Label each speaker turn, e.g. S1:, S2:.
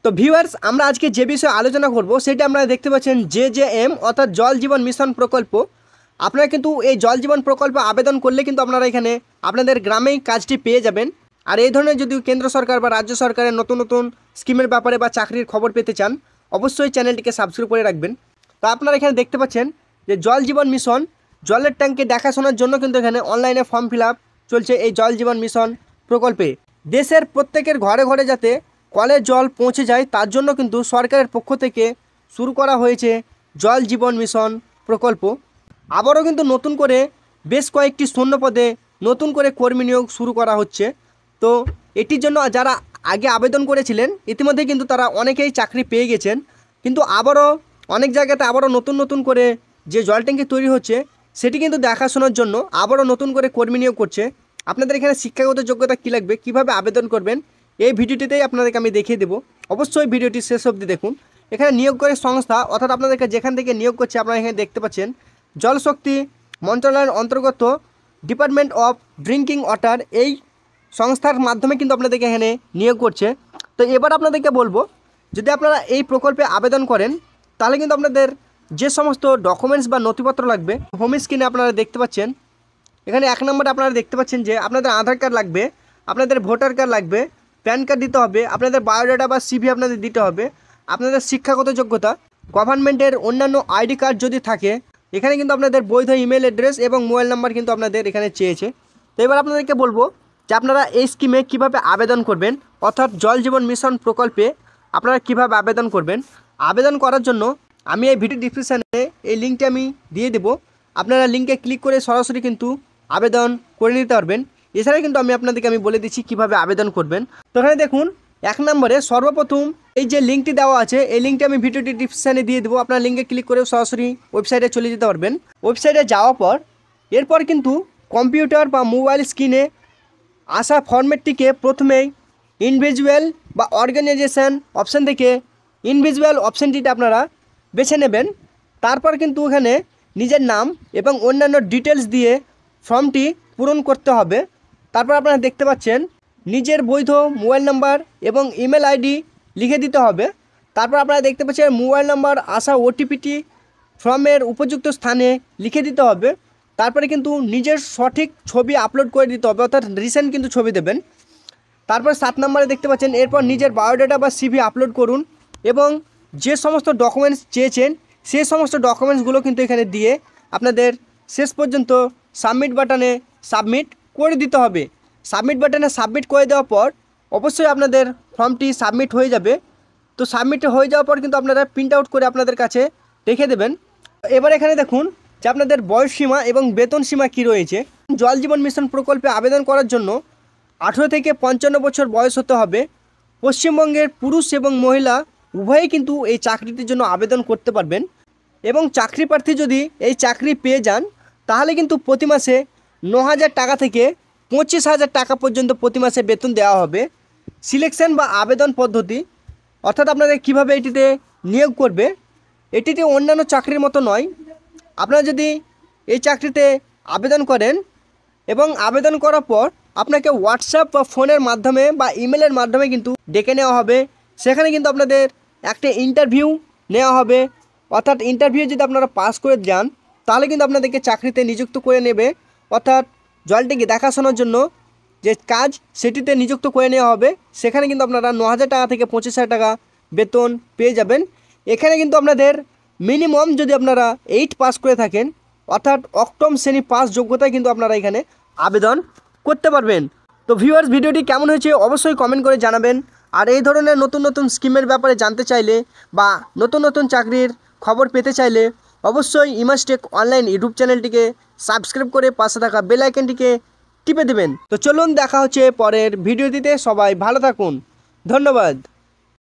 S1: তো ভিউয়ার্স, আমরা আজকে যে বিষয়ে আলোচনা করব সেটা আপনারা দেখতে পাচ্ছেন JJM অর্থাৎ জল জীবন মিশন প্রকল্প। আপনারা কিন্তু এই জল জীবন প্রকল্পে আবেদন করলে কিন্তু আপনারা এখানে আপনাদের গ্রামেই কাজটি পেয়ে যাবেন। আর এই ধরনের যদি কেন্দ্র সরকার বা রাজ্য সরকারের নতুন নতুন স্কিমের ব্যাপারে বা চাকরির খবর পেতে চান, অবশ্যই চ্যানেলটিকে সাবস্ক্রাইব করে রাখবেন। তো আপনারা এখানে দেখতে পাচ্ছেন যে জল জীবন মিশন জলের ট্যাঙ্কে দেখাশোনার জন্য কিন্তু এখানে অনলাইনে ফর্ম ফিল আপ চলছে এই জল জীবন মিশন প্রকল্পে। দেশের প্রত্যেকের ঘরে ঘরে যাতে কলের জল পৌঁছে যায় তার জন্য কিন্তু সরকারের পক্ষ থেকে শুরু করা হয়েছে জল জীবন মিশন প্রকল্প। আবারও কিন্তু নতুন করে বেশ কয়েকটি শূন্য পদে নতুন করে কর্মী নিয়োগ শুরু করা হচ্ছে। তো এটির জন্য যারা আগে আবেদন করেছিলেন ইতিমধ্যে কিন্তু তারা অনেকেই চাকরি পেয়ে গেছেন, কিন্তু আবারও অনেক জায়গাতে আবারও নতুন করে যে জল ট্যাঙ্কি তৈরি হচ্ছে সেটি কিন্তু দেখাশোনার জন্য আবারও নতুন করে কর্মী নিয়োগ করছে। আপনাদের এখানে শিক্ষাগত যোগ্যতা কী লাগবে, কীভাবে আবেদন করবেন, এই ভিডিওটিতেই আপনাদেরকে আমি দেখিয়ে দেবো। অবশ্যই ভিডিওটি শেষ অবধি দেখুন। এখানে নিয়োগকারী সংস্থা অর্থাৎ আপনাদেরকে যেখান থেকে নিয়োগ করছে আপনারা এখানে দেখতে পাচ্ছেন জলশক্তি মন্ত্রণালয়ের অন্তর্গত ডিপার্টমেন্ট অফ ড্রিঙ্কিং ওয়াটার, এই সংস্থার মাধ্যমে কিন্তু আপনাদেরকে এখানে নিয়োগ করছে। তো এবার আপনাদেরকে বলবো, যদি আপনারা এই প্রকল্পে আবেদন করেন তাহলে কিন্তু আপনাদের যে সমস্ত ডকুমেন্টস বা নথিপত্র লাগবে হোম স্ক্রিনে আপনারা দেখতে পাচ্ছেন। এখানে 1 নম্বরে আপনারা দেখতে পাচ্ছেন যে আপনাদের আধার কার্ড লাগবে, আপনাদের ভোটার কার্ড লাগবে, প্যান কার্ড দিতে হবে, আপনাদের বায়োডাটা বা CV আপনাদের দিতে হবে, আপনাদের শিক্ষাগত যোগ্যতা, গভর্নমেন্টের অন্যান্য আইডি কার্ড যদি থাকে, এখানে কিন্তু আপনাদের বৈধ ইমেল অ্যাড্রেস এবং মোবাইল নাম্বার কিন্তু আপনাদের এখানে চেয়েছে। তো এবার আপনাদেরকে বলবো যে আপনারা এই স্কিমে কীভাবে আবেদন করবেন, অর্থাৎ জল জীবন মিশন প্রকল্পে আপনারা কীভাবে আবেদন করবেন। আবেদন করার জন্য আমি এই ভিডিও ডিসক্রিপশানে এই লিঙ্কটি আমি দিয়ে দেবো, আপনারা লিঙ্কে ক্লিক করে সরাসরি কিন্তু আবেদন করে নিতে পারবেন। এছাড়া কিন্তু আপনাদেরকে বলে দিচ্ছি কীভাবে আবেদন করবেন। তো এখানে দেখুন 1 নম্বরে সর্বপ্রথম এই যে লিঙ্কটি দেওয়া আছে এই লিঙ্কটি আমি ভিডিও ডিসক্রিপশানে দিয়ে দেবো, আপনার লিঙ্কে ক্লিক করে সরাসরি ওয়েবসাইটে চলে যেতে পারবেন। ওয়েবসাইটে যাওয়ার পর এরপর কিন্তু কম্পিউটার বা মোবাইল স্ক্রিনে আসা ফরম্যাটটিকে প্রথমেই ইন্ডিভিজুয়াল বা অর্গানাইজেশন অপশান থেকে ইন্ডিভিজুয়াল অপশানটিতে আপনারা বেছে নেবেন। তারপর কিন্তু এখানে নিজের নাম এবং অন্যান্য ডিটেলস দিয়ে ফর্মটি পূরণ করতে হবে। তারপর আপনারা দেখতে পাচ্ছেন নিজের বৈধ মোবাইল নাম্বার এবং ইমেল আইডি লিখে দিতে হবে। তারপর আপনারা দেখতে পাচ্ছেন মোবাইল নাম্বার আসা OTPটি ফর্মের উপযুক্ত স্থানে লিখে দিতে হবে। তারপরে কিন্তু নিজের সঠিক ছবি আপলোড করে দিতে হবে, অর্থাৎ রিসেন্ট কিন্তু ছবি দেবেন। তারপর 7 নম্বরে দেখতে পাচ্ছেন এরপর নিজের বায়োডাটা বা CV আপলোড করুন এবং যে সমস্ত ডকুমেন্টস চেয়েছেন সেই সমস্ত ডকুমেন্টসগুলো কিন্তু এখানে দিয়ে আপনাদের শেষ পর্যন্ত সাবমিট বাটনে সাবমিট করে দিতে হবে। সাবমিট বাটনে সাবমিট করে দেওয়ার পর অবশ্যই আপনাদের ফর্মটি সাবমিট হয়ে যাবে। তো সাবমিট হয়ে যাওয়ার পর কিন্তু আপনারা প্রিন্ট আউট করে আপনাদের কাছে রেখে দেবেন। এবার এখানে দেখুন যে আপনাদের বয়স সীমা এবং বেতন সীমা কী রয়েছে। জল জীবন মিশন প্রকল্পে আবেদন করার জন্য 18 থেকে 55 বছর বয়স হতে হবে। পশ্চিমবঙ্গের পুরুষ এবং মহিলা উভয়েই কিন্তু এই চাকরিটির জন্য আবেদন করতে পারবেন এবং চাকরি প্রার্থী যদি এই চাকরি পেয়ে যান তাহলে কিন্তু প্রতি মাসে 9,000 টাকা থেকে 25,000 টাকা পর্যন্ত প্রতি মাসে বেতন দেওয়া হবে। সিলেকশন বা আবেদন পদ্ধতি অর্থাৎ আপনাদের কিভাবে এটিতে নিয়োগ করবে, এটিতে অন্যান্য চাকরির মতো নয়। আপনারা যদি এই চাকরিতে আবেদন করেন এবং আবেদন করার পর আপনাকে হোয়াটসঅ্যাপ বা ফোনের মাধ্যমে বা ইমেলের মাধ্যমে কিন্তু ডেকে নেওয়া হবে। সেখানে কিন্তু আপনাদের একটা ইন্টারভিউ নেওয়া হবে, অর্থাৎ ইন্টারভিউ যদি আপনারা পাস করে যান তাহলে কিন্তু আপনাদেরকে চাকরিতে নিযুক্ত করে নেবে, অর্থাৎ জলটিকে দেখাশোনার জন্য যে কাজ সেটিতে নিযুক্ত করে নেওয়া হবে। সেখানে কিন্তু আপনারা 9,000 টাকা থেকে 25,000 টাকা বেতন পেয়ে যাবেন। এখানে কিন্তু আপনাদের মিনিমাম যদি আপনারা 8 পাস করে থাকেন অর্থাৎ অষ্টম শ্রেণী পাস যোগ্যতায় কিন্তু আপনারা এখানে আবেদন করতে পারবেন। তো ভিউয়ার্স, ভিডিওটি কেমন হয়েছে অবশ্যই কমেন্ট করে জানাবেন। আর এই ধরনের নতুন স্কিমের ব্যাপারে জানতে চাইলে বা নতুন চাকরির খবর পেতে চাইলে অবশ্যই ইমাসটেক অনলাইন ইউটিউব চ্যানেলটিকে সাবস্ক্রাইব করে পাশে থাকা বেল আইকনটিকে টিপে দেবেন। তো চলুন দেখা হচ্ছে পরের ভিডিওটিতে। সবাই ভালো থাকুন, ধন্যবাদ।